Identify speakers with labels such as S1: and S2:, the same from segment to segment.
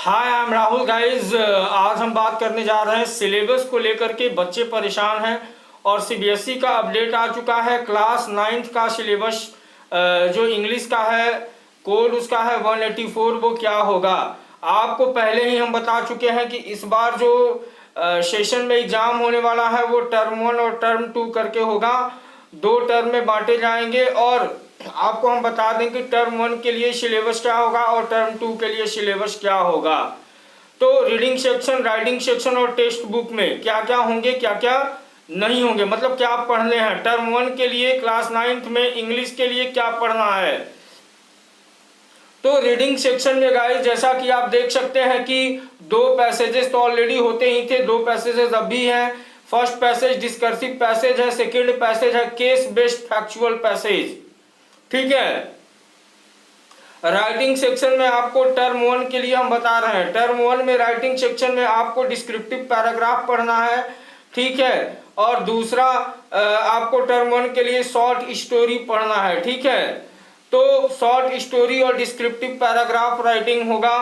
S1: Hi I am Rahul guys. आज हम बात करने जा रहे हैं सिलेबस को लेकर के। बच्चे परेशान हैं और सीबीएसई का अपडेट आ चुका है। क्लास 9th का सिलेबस जो इंग्लिश का है, कोड उसका है 184, वो क्या होगा। आपको पहले ही हम बता चुके हैं कि इस बार जो सेशन में एग्जाम होने वाला है वो टर्म 1 और टर्म 2 करके होगा। 2 टर्म में बांटे जाएंगे और आपको हम बता दें कि टर्म 1 के लिए सिलेबस क्या होगा और टर्म 2 के लिए सिलेबस क्या होगा। तो रीडिंग सेक्शन, राइटिंग सेक्शन और टेक्स्ट बुक में क्या क्या होंगे, क्या क्या नहीं होंगे, मतलब क्या पढ़ने हैं। टर्म 1 के लिए क्लास 9th में इंग्लिश के लिए क्या पढ़ना है। तो रीडिंग सेक्शन में गाइस जैसा कि आप देख सकते हैं कि 2 पैसेजेस तो ऑलरेडी होते ही थे, 2 पैसेजेस अब भी हैं। फर्स्ट पैसेज डिस्कर्सिव पैसेज है, सेकेंड पैसेज है केस बेस्ड फैक्चुअल पैसेज। ठीक है। राइटिंग सेक्शन में आपको टर्म 1 के लिए हम बता रहे हैं, टर्म 1 में राइटिंग सेक्शन में आपको डिस्क्रिप्टिव पैराग्राफ पढ़ना है। ठीक है। और दूसरा आपको टर्म 1 के लिए शॉर्ट स्टोरी पढ़ना है। ठीक है। तो शॉर्ट स्टोरी और डिस्क्रिप्टिव पैराग्राफ राइटिंग होगा।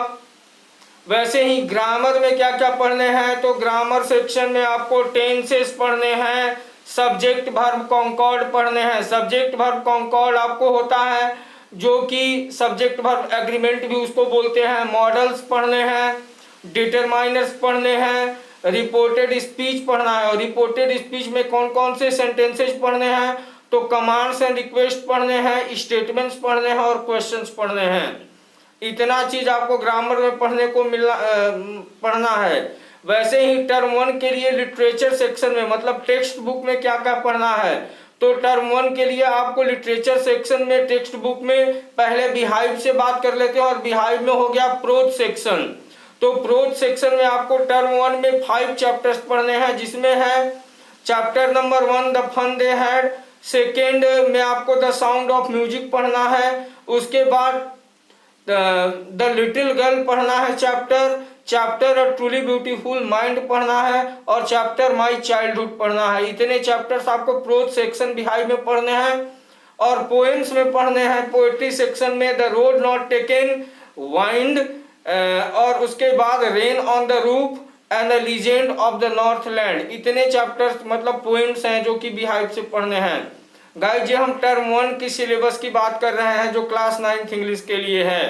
S1: वैसे ही ग्रामर में क्या क्या पढ़ने हैं, तो ग्रामर सेक्शन में आपको टेंसेस पढ़ने हैं, सब्जेक्ट वर्ब कॉन्कॉर्ड पढ़ने हैं। सब्जेक्ट वर्ब कॉन्कॉर्ड आपको होता है जो कि सब्जेक्ट वर्ब एग्रीमेंट भी उसको बोलते हैं। मॉडल्स पढ़ने हैं, डिटरमाइनर्स पढ़ने हैं, रिपोर्टेड स्पीच पढ़ना है। और रिपोर्टेड स्पीच में कौन कौन से सेंटेंसेस पढ़ने हैं, तो कमांड्स एंड रिक्वेस्ट पढ़ने हैं, स्टेटमेंट्स पढ़ने हैं और क्वेश्चंस पढ़ने हैं। इतना चीज आपको ग्रामर में पढ़ने को पढ़ना है। वैसे ही टर्म 1 के लिए लिटरेचर सेक्शन में, मतलब टेक्स्ट बुक में क्या क्या पढ़ना है, तो टर्म 1 के लिए आपको लिटरेचर सेक्शन में टेक्स्ट बुक में पहले बिहाइव से बात कर लेते हैं और बिहाइव में हो गया प्रोज सेक्शन। तो प्रोज सेक्शन में आपको टर्म 1 में 5 चैप्टर्स पढ़ने हैं, जिसमें है chapter number 1 the fun they had. Second में आपको द साउंड ऑफ म्यूजिक पढ़ना है। उसके बाद द लिटिल गर्ल पढ़ना है चैप्टर और ट्रूली ब्यूटीफुल माइंड पढ़ना है और चैप्टर माई चाइल्डहुड पढ़ना है। इतने चैप्टर्स आपको प्रोज सेक्शन बिहाइव में पढ़ने हैं। और पोएम्स में पढ़ने हैं पोएट्री सेक्शन में the road not taken, wind, और उसके बाद rain on the roof and the legend of the north land. इतने चैप्टर्स मतलब पोएम्स हैं जो कि बिहाइव से पढ़ने हैं। गाइस ये हम टर्म 1 की सिलेबस की बात कर रहे हैं जो क्लास 9th इंग्लिश के लिए है।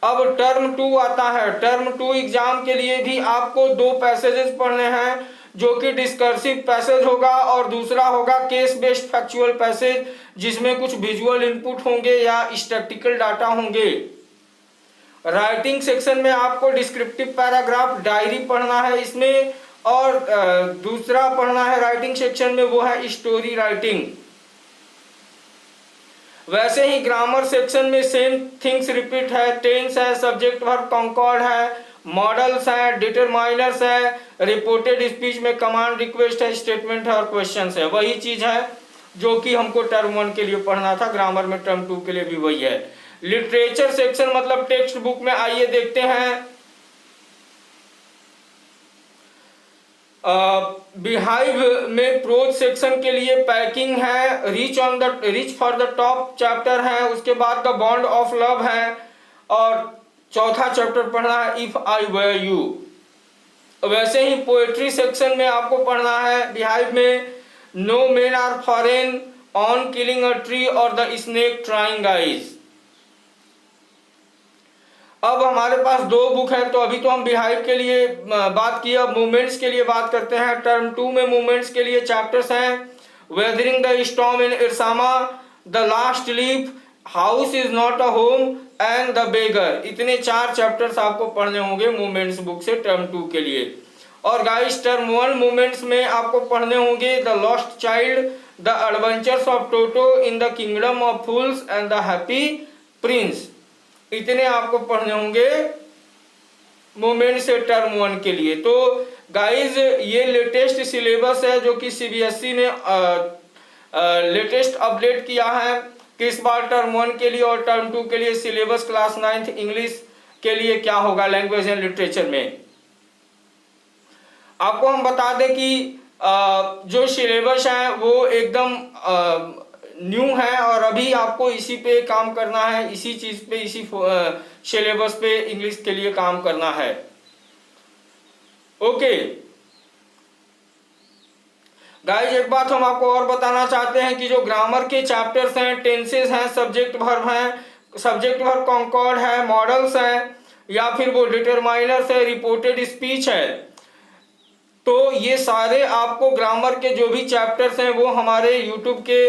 S1: अब टर्म 2 आता है। टर्म 2 एग्जाम के लिए भी आपको 2 पैसेजेस पढ़ने हैं, जो कि डिस्कर्सिव पैसेज होगा और दूसरा होगा केस बेस्ड फैक्चुअल पैसेज, जिसमें कुछ विजुअल इनपुट होंगे या स्टैटिस्टिकल डाटा होंगे। राइटिंग सेक्शन में आपको डिस्क्रिप्टिव पैराग्राफ डायरी पढ़ना है इसमें, और दूसरा पढ़ना है राइटिंग सेक्शन में वो है स्टोरी राइटिंग। वैसे ही ग्रामर सेक्शन में सेम थिंग्स रिपीट है, टेंस है, सब्जेक्ट वर्ब कॉन्कॉर्ड है, मॉडल्स है, डिटरमाइनर्स है, रिपोर्टेड स्पीच में कमांड रिक्वेस्ट है, स्टेटमेंट है और क्वेश्चंस है। वही चीज है जो कि हमको टर्म 1 के लिए पढ़ना था, ग्रामर में टर्म 2 के लिए भी वही है। लिटरेचर सेक्शन मतलब टेक्स्ट बुक में आइए देखते हैं। बिहाइव में प्रोज सेक्शन के लिए पैकिंग है, reach for the top chapter है, उसके बाद द बॉन्ड ऑफ लव है और चौथा चैप्टर पढ़ना है इफ आई वर यू। वैसे ही पोएट्री सेक्शन में आपको पढ़ना है बिहाइव में no men are foreign, on killing a tree और द स्नेक ट्राइंग आइज। अब हमारे पास 2 बुक है, तो अभी तो हम बिहाइव के लिए बात किया, मूवमेंट्स के लिए बात करते हैं। टर्म 2 में मूवमेंट्स के लिए चैप्टर्स हैं weathering the storm in Ersama, the last leaf, house is not a home and the beggar. इतने 4 चैप्टर्स आपको पढ़ने होंगे मूवमेंट्स बुक से टर्म 2 के लिए। और गाइस टर्म 1 मूवमेंट्स में आपको पढ़ने होंगे the lost child, the adventures of Toto in the kingdom of fools and the happy Prince. इतने आपको पढ़ने होंगे मूवमेंट से टर्म 1 के लिए। तो गाइज ये लेटेस्ट सिलेबस है जो कि सीबीएसई ने लेटेस्ट अपडेट किया है कि इस बार टर्म 1 के लिए और टर्म 2 के लिए सिलेबस क्लास 9th इंग्लिश के लिए क्या होगा लैंग्वेज एंड लिटरेचर में। आपको हम बता दें कि जो सिलेबस है वो एकदम न्यू है और अभी आपको इसी पे काम करना है, इसी चीज़ पे, इसी सिलेबस पे इंग्लिश के लिए काम करना है। ओके गाइज, एक बात हम आपको और बताना चाहते हैं कि जो ग्रामर के चैप्टर्स हैं, टेंसेस हैं, सब्जेक्ट वर्ब हैं, सब्जेक्ट वर्ब कॉन्कॉर्ड है, मॉडल्स हैं, या फिर वो डिटरमाइनर्स है, रिपोर्टेड स्पीच है, तो ये सारे आपको ग्रामर के जो भी चैप्टर्स हैं वो हमारे यूट्यूब के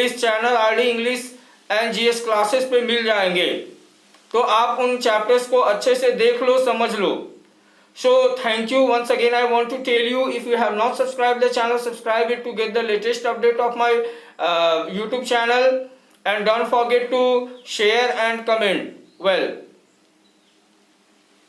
S1: इस channel RD English and GS classes पे मिल जाएंगे। तो आप उन चैप्टर्स को अच्छे से देख लो, समझ लो। So thank you once again. I want to tell you, if you have not subscribed the channel, subscribe it to get the latest update of my YouTube channel, and don't forget to share and comment. Well,